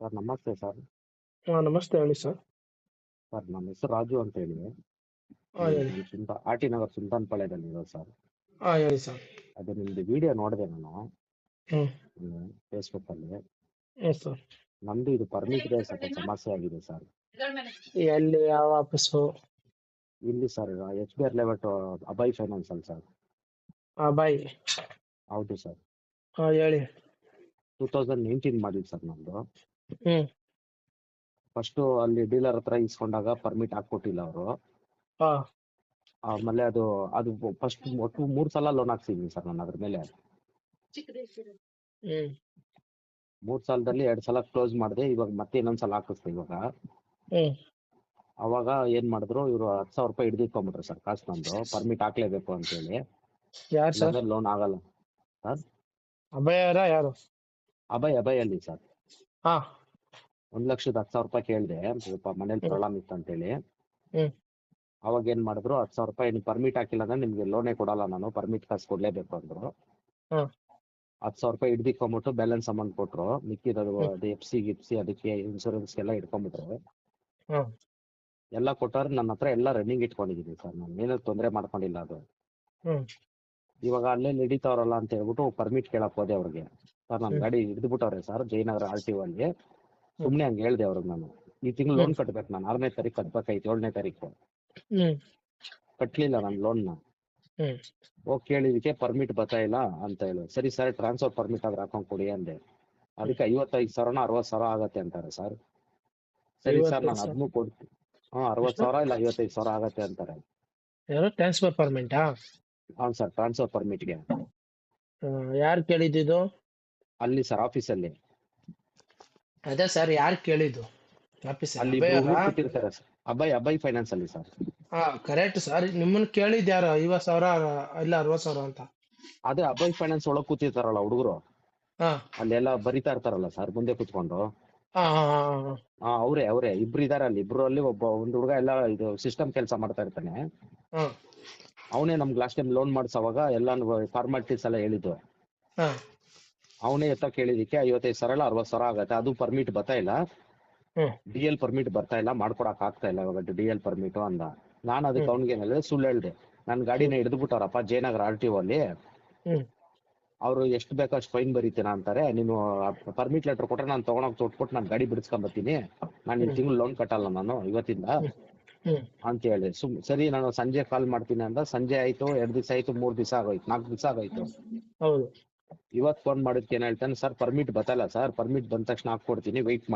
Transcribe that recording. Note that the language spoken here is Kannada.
ಸರ್ ನಮಸ್ತೆ ಸರ್. ನಮಸ್ತೆ ಹೇಳಿ ಸರ್. ಸರ್ ನನ್ನ ಹೆಸರು ರಾಜು ಅಂತ ಹೇಳಿ. ಹೇಳಿ. ನಾನು ಆರ್ ಟಿ ನಗರ್ ಸುಲ್ತಾನ್ ಇರೋದು ಸರ್. ಹೇಳಿ ಸರ್. ಅದು ನಿಮ್ದು ವಿಡಿಯೋ ನೋಡಿದೆ ನಾನು ಹ್ಮ್ ಫೇಸ್ಬುಕ್ ಅಲ್ಲಿ. ಸರ್. ನಮ್ದು ಇದು ಪರ್ಮಿಟ್ ಗೆ ಸ್ವಲ್ಪ ಸಮಸ್ಯೆ ಆಗಿದೆ ಸರ್. ಎಲ್ಲಿ ಯಾವ ಆಫೀಸು? ಇಲ್ಲಿ sir HBR layout Abhay finance ಅಲ್ಲಿ ಸರ್. ಬಾಯ್. ಹೌದು ಸರ್. ಹೇಳಿ. 2019 ಮಾಡಿದ್ ಸರ್ ನಮ್ದು. ಹ್ಮ್ ಫಸ್ಟ್ ಅಲ್ಲಿ ಡೀಲರ್ ಹತ್ರ ಇಸ್ಕೊಂಡಾಗ ಪರ್ಮಿಟ್ ಹಾಕೊಟ್ಟಿಲ್ಲ ಅವರು. ಹಾ ಆಮೇಲೆ ಅದು ಅದು ಫಸ್ಟ್ ಒಟ್ಟು 3 ಸಲ ಲೋನ್ ಹಾಕ್ಸಿದೀನಿ ಸರ್ ನಾನು ಅದ್ರ ಮೇಲೆ. ಹ್ಮ್ 3 ಸಾಲದಲ್ಲಿ 2 ಸಲ ಕ್ಲೋಸ್ ಮಾಡಿದೆ. ಇವಾಗ ಮತ್ತೆ ಇನ್ನೊಂದ್ಸಲ ಹಾಕಿಸ್ದೆ ಇವಾಗ. ಹ್ಮ್ ಅವಾಗ ಏನ್ ಮಾಡಿದ್ರು ಇವರು 10,000 ರೂಪಾಯಿ ಹಿಡಿದಿಟ್ಕೊಂಡ್ಬಿಟ್ರು ಸರ್ ಕಾಸು ನಂದು ಪರ್ಮಿಟ್ ಹಾಕ್ಲೇಬೇಕು ಅಂತ ಹೇಳಿ. ಯಾರು ಸರ್? ಇಲ್ಲಾಂದ್ರೆ ಲೋನ್ ಆಗಲ್ಲ ಸರ್. ಅಭಯರ ಯಾರು? ಅಭಯ್ ಅಲ್ಲಿ ಸರ್. ಹಾ 1,10,000 ರೂಪಾಯಿ ಕೇಳಿದೆ, ಸ್ವಲ್ಪ ಮನೇಲಿ ಪ್ರಾಬ್ಲಮ್ ಇತ್ತು ಅಂತ ಹೇಳಿ. ಹ್ಮ್ ಅವಾಗ ಏನ್ ಮಾಡಿದ್ರು 10,000 ರೂಪಾಯಿ ನೀವು ಪರ್ಮಿಟ್ ಹಾಕಿಲ್ಲ ಅಂದ್ರೆ ನಿಮ್ಗೆ ಲೋನೇ ಕೊಡಲ್ಲ, ನಾನು ಪರ್ಮಿಟ್ ಕಾಸು ಕೊಡ್ಲೇಬೇಕು ಅಂದ್ರು. ಹ್ಮ್ 10,000 ರೂಪಾಯಿ ಹಿಡ್ದಿಟ್ಕೊಂಡ್ಬಿಟ್ಟು ಬ್ಯಾಲೆನ್ಸ್ ಅಮೌಂಟ್ ಕೊಟ್ರು. ಮಿಕ್ಕಿರೋದು ಅದು ಗಿಪ್ಸಿ ಅದಕ್ಕೆ ಇನ್ಶೂರೆನ್ಸ್ ಎಲ್ಲ ಇಟ್ಕೊಂಡ್ಬಿಟ್ರು. ಹ್ಮ್ ಎಲ್ಲ ಕೊಟ್ಟಾರೆ. ನನ್ನ ಹತ್ರ ಎಲ್ಲ ರನ್ನಿಂಗ್ ಇಟ್ಕೊಂಡಿದ್ದೀನಿ ಸರ್, ನಾನು ಏನೂ ತೊಂದರೆ ಮಾಡ್ಕೊಂಡಿಲ್ಲ. ಅದು ಹ್ಮ್ ಇವಾಗ ಅಲ್ಲೇ ನಡೀತಾವ್ರಲ್ಲ ಅಂತ ಹೇಳ್ಬಿಟ್ಟು ಪರ್ಮಿಟ್ ಕೇಳಕ್ ಹೋದೆ ಅವ್ರಿಗೆ. ಸರ್ ನನ್ನ ಗಾಡಿ ಹಿಡಿದ್ಬಿಟ್ಟವ್ರೆ ಸರ್ ಜಯನಗರ RTO ಅಲ್ಲಿ. ಸುಮ್ನೆ ಹಂಗೆ ಹೇಳ್ದೆ ಅವ್ರಿಗೆ. ನಾನು ಈ ತಿಂಗಳು ಲೋನ್ ಕಟ್ಬೇಕು, ನಾನು 6ನೇ ತಾರೀಕು ಕಟ್ಬೇಕಾಯ್ತು, 7ನೇ ತಾರೀಕು ಹ್ಮ್ ಕಟ್ಲಿಲ್ಲ ನಾನು ಲೋನ್ನ. ಹ್ಮ್ ಹೋಗಿ ಕೇಳಿದಕ್ಕೆ ಪರ್ಮಿಟ್ ಬರ್ತಾ ಇಲ್ಲ ಅಂತ ಹೇಳಿ. ಸರಿ ಸರ್ ಟ್ರಾನ್ಸ್ಫರ್ ಪರ್ಮಿಟ್ ಆದ್ರೆ ಹಾಕೊಂಡ್ ಕೊಡಿ ಅಂದೆ. ಅದಕ್ಕೆ 55,000 60,000 ಆಗತ್ತೆ ಅಂತಾರೆ ಸರ್. ಸರಿ ಸರ್ ನಾನು 55,000? ಅದನ್ನು ಕೊಡ್ತೀನಿ. 60,000 ಇಲ್ಲ 55,000 ಆಗತ್ತೆ ಅಂತಾರೆ. ಯಾರು ಟ್ರಾನ್ಸ್ಫರ್ ಪರ್ಮೆಂಟಾ? ಹೌದು ಸರ್, ಟ್ರಾನ್ಸ್ಫರ್ ಪರ್ಮಿಟ್ಗೆ. ಯಾರು ಕೇಳಿದ್ದು? ಅಲ್ಲಿ ಸರ್ ಆಫೀಸಲ್ಲಿ. ಅದೇ ಸರ್, ಯಾರು ಕೇಳಿದ್ದು ಆಫೀಸ್? ಅಲ್ಲಿ ಇಬ್ರು ಕೂತಿರ್ತಾರೆ ಸರ್. ಅಭಯ್ ಫೈನಾನ್ಸ್ ಅಲ್ಲಿ ಸರ್. Correct sir. ನಿಮ್ಮನ್ನ ಕೇಳಿದ್ ಯಾರು? 50,000 ಇಲ್ಲ 60,000 ಅಂತ? ಅದೇ ಅಭಯ್ ಫೈನಾನ್ಸ್ ಒಳಗ್ ಕೂತಿರ್ತಾರಲ್ಲ ಹುಡುಗರು, ಹಾ ಅಲ್ಲೆಲ್ಲ ಬರಿತಾ ಇರ್ತಾರಲ್ಲ ಸರ್ ಮುಂದೆ ಕುತ್ಕೊಂಡು. ಹಾ ಅವರೇ ಇಬ್ರು ಇದಾರೆ ಅಲ್ಲಿ. ಇಬ್ರು ಅಲ್ಲಿ ಒಂದು ಹುಡುಗ ಎಲ್ಲ ಇದು ಸಿಸ್ಟಮ್ ಕೆಲಸ ಮಾಡ್ತಾ ಇರ್ತಾನೆ. ಹಾ ಅವನೇ ನಮ್ಗೆ ಲಾಸ್ಟ್ ಟೈಮ್ ಲೋನ್ ಮಾಡ್ಸೋವಾಗ ಎಲ್ಲ ಫಾರ್ಮಾಲಿಟೀಸ್ ಎಲ್ಲ ಹೇಳಿದ್ದು. ಹಾ ಅವನೇ ಎತ್ತ ಕೇಳಿದಕ್ಕೆ 55,000 60,000 ಆಗತ್ತೆ. ಅದು ಪರ್ಮಿಟ್ ಬರ್ತಾ ಇಲ್ಲ, ಹ್ಮ್ DL ಪರ್ಮಿಟ್ ಬರ್ತಾ ಇಲ್ಲ, ಮಾಡ್ಕೊಡಕ್ ಆಗ್ತಾ ಇಲ್ಲ ಇವಾಗ DL ಪರ್ಮಿಟ್ ಅಂದ. ನಾನು ಅದಕ್ಕೆ ಅವ್ನಿಗೆ ಏನ್ ಹೇಳಿದೆ, ಸುಳ್ಳು ಹೇಳ್ದೆ. ನನ್ನ ಗಾಡಿನ ಹಿಡಿದ್ಬಿಟ್ಟವ್ರಪ್ಪ ಜಯನಗರ RTO ಅಲ್ಲಿ. ಹ್ಮ್ ಅವ್ರು ಎಷ್ಟು ಬೇಕೋ ಅಷ್ಟು ಫೈನ್ ಬರೀತೀನ ಅಂತಾರೆ. ನೀನು ಪರ್ಮಿಟ್ ಲೆಟರ್ ಕೊಟ್ರೆ ನಾನು ತಗೊಂಡೋಗಿ ತೊಟ್ಬಿಟ್ಟು ನಾನು ಗಾಡಿ ಬಿಡಿಸ್ಕೊಂಡ್ ಬರ್ತೀನಿ, ನಾನು ಈ ತಿಂಗಳು ಲೋನ್ ಕಟ್ಟಲ್ಲ ನಾನು ಇವತ್ತಿಂದ ಹ್ಮ್ ಅಂತ ಹೇಳಿ. ಸರಿ ನಾನು ಸಂಜೆ ಕಾಲ್ ಮಾಡ್ತೀನಿ ಅಂದ. ಸಂಜೆ ಆಯ್ತು, 2 ದಿವಸ ಆಯ್ತು, 3 ದಿವಸ ಆಗೋಯ್ತು, 4 ದಿವಸ ಆಗೋಯ್ತು. ಹೌದು. ಇವತ್ತು ಫೋನ್ ಮಾಡಿದ್ಕೆ ಏನ್ ಹೇಳ್ತಾನೆ, ಸರ್ ಪರ್ಮಿಟ್ ಬತ್ತಲ್ಲ ಸರ್, ಪರ್ಮಿಟ್ ಬಂದ ತಕ್ಷಣ ಹಾಕೊಡ್ತೀನಿ, ವೆಯ್ಟ್ ಮಾಡಿ